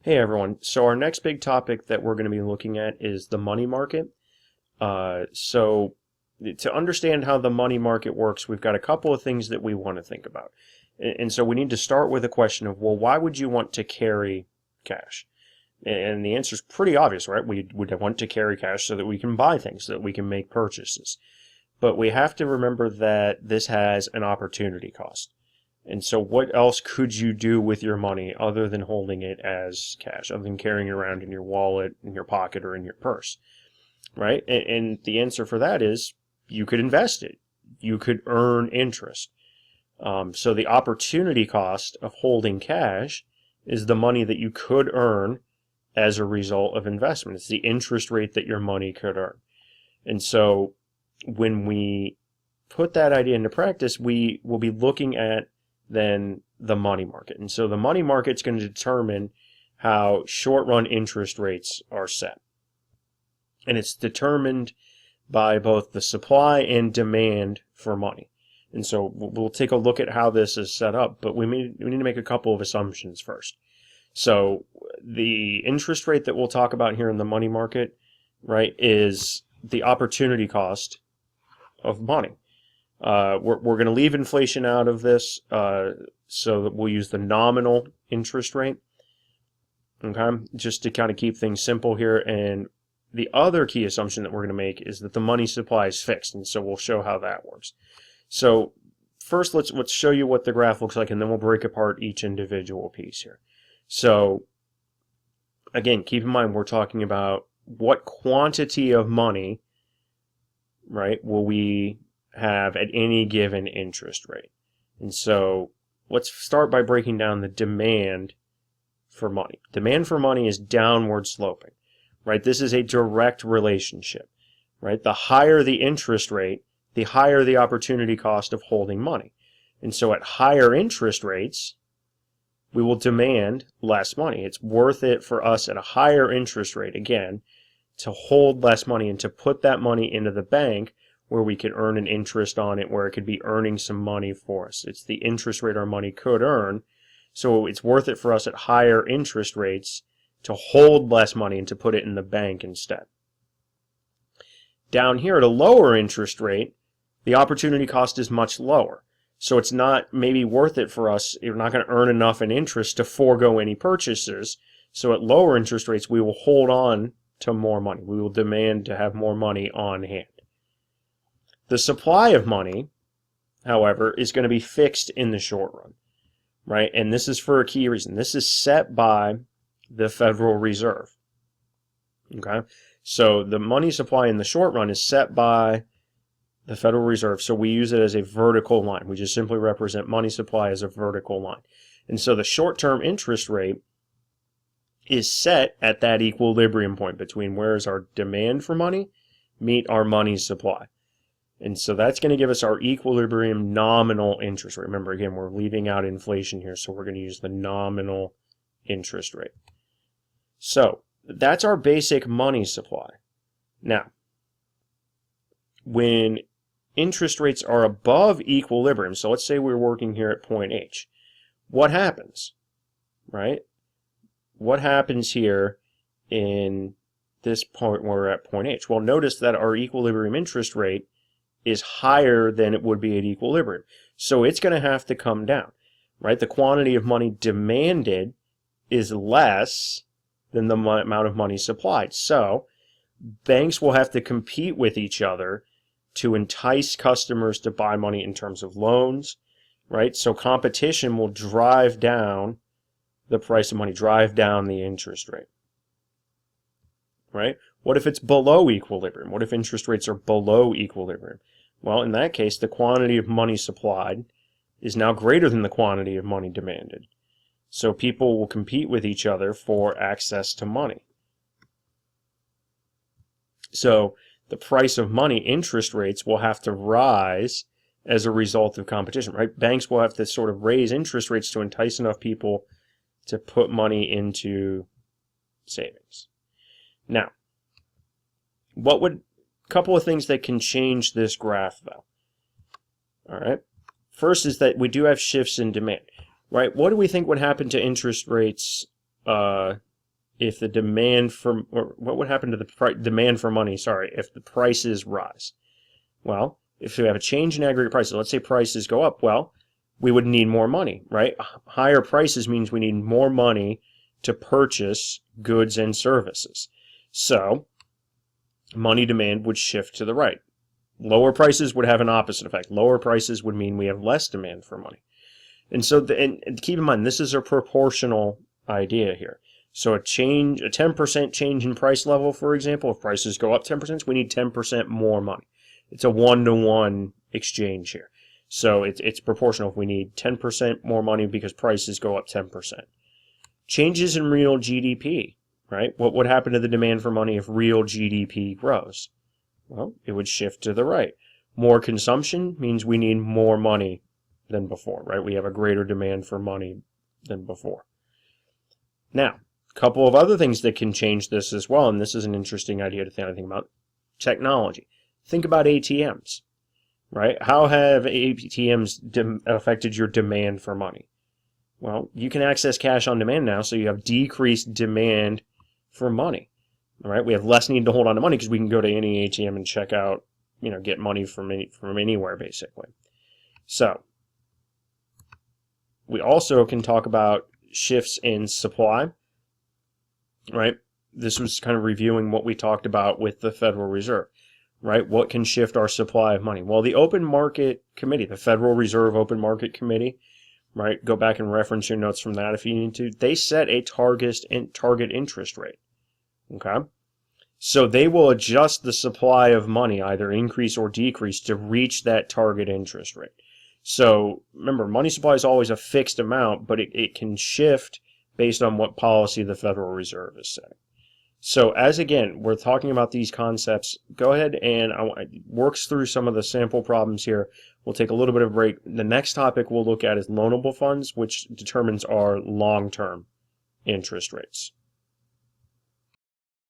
Hey everyone. So our next big topic that we're going to be looking at is the money market. So to understand how the money market works, we've got a couple of things that we want to think about. And so we need to start with a question of, well, why would you want to carry cash? And the answer is pretty obvious, right? We would want to carry cash so that we can buy things, so that we can make purchases. But we have to remember that this has an opportunity cost. And so what else could you do with your money other than holding it as cash, other than carrying it around in your wallet, in your pocket, or in your purse, right? And the answer for that is you could invest it. You could earn interest. So the opportunity cost of holding cash is the money that you could earn as a result of investment. It's the interest rate that your money could earn. And so when we put that idea into practice, we will be looking at then the money market. And so the money market's going to determine how short-run interest rates are set. And it's determined by both the supply and demand for money. And so we'll take a look at how this is set up, but we need to make a couple of assumptions first. So the interest rate that we'll talk about here in the money market, right, is the opportunity cost of money. We're going to leave inflation out of this, so that we'll use the nominal interest rate, okay, just to kind of keep things simple here. And the other key assumption that we're going to make is that the money supply is fixed, and so we'll show how that works. So first, let's show you what the graph looks like, and then we'll break apart each individual piece here. So again, keep in mind we're talking about what quantity of money, right, will we have at any given interest rate. And so let's start by breaking down the demand for money. Demand for money is downward sloping, right? This is a direct relationship, right? The higher the interest rate, the higher the opportunity cost of holding money. And so at higher interest rates, we will demand less money. It's worth it for us at a higher interest rate, again, to hold less money and to put that money into the bank where we can earn an interest on it, where it could be earning some money for us. It's the interest rate our money could earn. So it's worth it for us at higher interest rates to hold less money and to put it in the bank instead. Down here at a lower interest rate, the opportunity cost is much lower. So it's not maybe worth it for us. You're not going to earn enough in interest to forego any purchases. So at lower interest rates, we will hold on to more money. We will demand to have more money on hand. The supply of money, however, is going to be fixed in the short run, right? And this is for a key reason. This is set by the Federal Reserve, okay? So the money supply in the short run is set by the Federal Reserve, so we use it as a vertical line. We just simply represent money supply as a vertical line. And so the short-term interest rate is set at that equilibrium point between where is our demand for money meet our money supply. And so that's going to give us our equilibrium nominal interest rate. Remember, again, we're leaving out inflation here, so we're going to use the nominal interest rate. So that's our basic money supply. Now, when interest rates are above equilibrium, so let's say we're working here at point H, what happens, right? What happens here in this point where we're at point H? Well, notice that our equilibrium interest rate is higher than it would be at equilibrium. So it's going to have to come down, right? The quantity of money demanded is less than the amount of money supplied. So banks will have to compete with each other to entice customers to buy money in terms of loans, right? So competition will drive down the price of money, drive down the interest rate, right? What if it's below equilibrium? What if interest rates are below equilibrium? Well, in that case, the quantity of money supplied is now greater than the quantity of money demanded. So people will compete with each other for access to money. So the price of money, interest rates, will have to rise as a result of competition, right? Banks will have to sort of raise interest rates to entice enough people to put money into savings. Now, couple of things that can change this graph, though. All right. First is that we do have shifts in demand, right? What do we think would happen to interest rates if the demand for, or what would happen to the demand for money, sorry, if the prices rise? Well, if we have a change in aggregate prices, let's say prices go up, well, we would need more money, right? Higher prices means we need more money to purchase goods and services. So money demand would shift to the right. Lower prices would have an opposite effect. Lower prices would mean we have less demand for money. And so, and keep in mind, this is a proportional idea here. So a 10% change in price level, for example, if prices go up 10%, we need 10% more money. It's a one-to-one exchange here. So it's proportional if we need 10% more money because prices go up 10%. Changes in real GDP, right? What would happen to the demand for money if real GDP grows? Well, it would shift to the right. More consumption means we need more money than before, right? We have a greater demand for money than before. Now, a couple of other things that can change this as well, and this is an interesting idea to think about. Technology. Think about ATMs, right? How have ATMs affected your demand for money? Well, you can access cash on demand now, so you have decreased demand for money. All right, we have less need to hold on to money because we can go to any ATM and check out, get money from anywhere, basically. So, we also can talk about shifts in supply, right? This was kind of reviewing what we talked about with the Federal Reserve, right? What can shift our supply of money? Well, the Open Market Committee, the Federal Reserve Open Market Committee, right? Go back and reference your notes from that if you need to. They set a target interest rate. Okay? So they will adjust the supply of money, either increase or decrease, to reach that target interest rate. So remember, money supply is always a fixed amount, but it can shift based on what policy the Federal Reserve is setting. So as again, we're talking about these concepts, go ahead and works through some of the sample problems here. We'll take a little bit of a break. The next topic we'll look at is loanable funds, which determines our long-term interest rates.